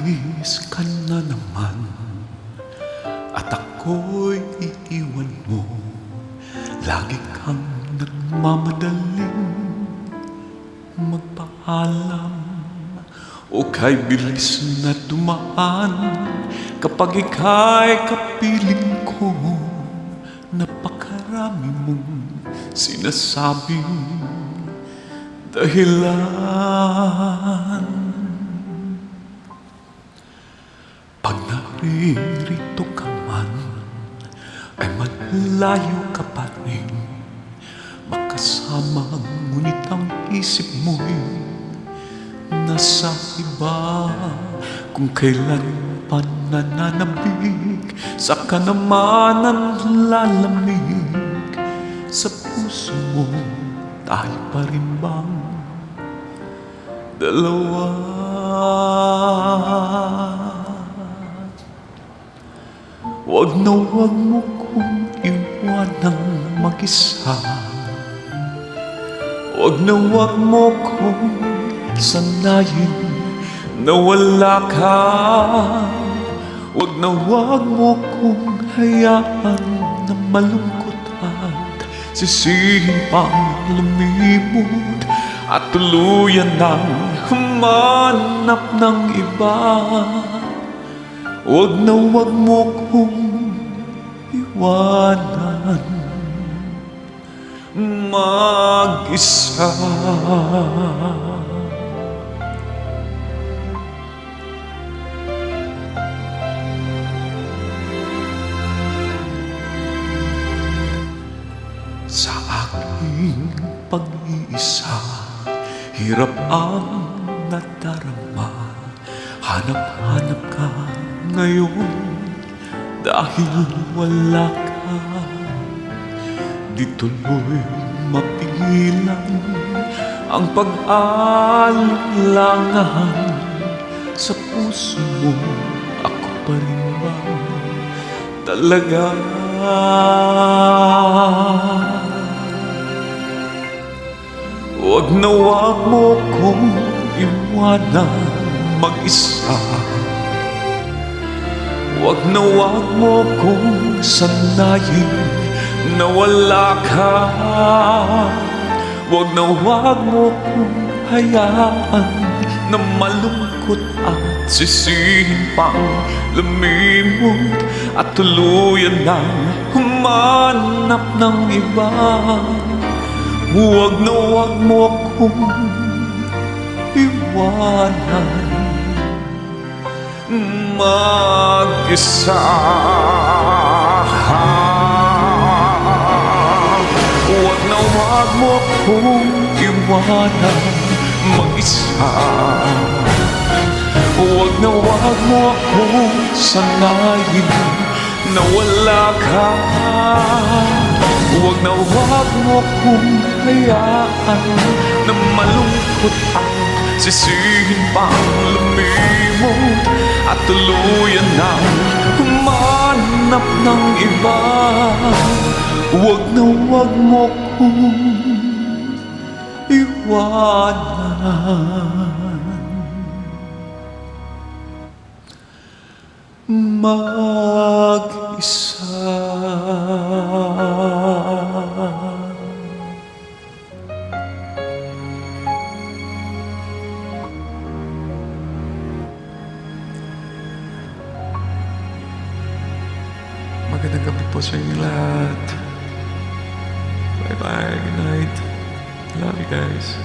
Aalis ka na naman at ako'y iiwan mo. Lagi kang nagmamadaling magpaalam, o kay bilis na dumaan kapag ika'y kapiling ko. Napakarami mong sinasabing dahilan. Pag naririto ka man, ay malayo ka pa rin makasama, ngunit ang isip mo'y nasa iba. Kung kailan pa nananabik, saka naman ang lalamig sa puso mo. Tayo pa rin bang dalawa? Wag na wag mo kong iwanang mag-isa. Wag na wag mo kong sanayin na wala ka. Wag na wag mo kong hayaan na malungkot at sisihin pang lumimot at tuluyan nang humanap ng iba. Wag na wag mo kong iwanan mag-isa. Sa aking pag-iisa, hirap ang nadarama. Hanap-hanap ka ngayon dahil wala ka. Di tuloy mapigilan ang pag-alinlangan sa puso mo. Ako pa rin ba talaga? Wag na wag mo kong iwanan mag-isa. Wag na wag mo kong sanayin na wala ka. Wag na wag mo kong hayaan na malungkot at sisihin pang lumimot at tuluyan nang humanap ng iba. Wag na wag mo kong iwanan mag-isa. Wag na wag mo kong iwanan mag-isa. Wag na wag mo kong sanayin na wala ka. Wag na wag mo kong hayaan na malungkot at sisihin pang lumimot at tuluyan nang humanap ng iba. Wag na wag mo kong iwanan mag-isa. Magandang gabi po sa inyo lahat. Bye-bye. Good night. Love you guys.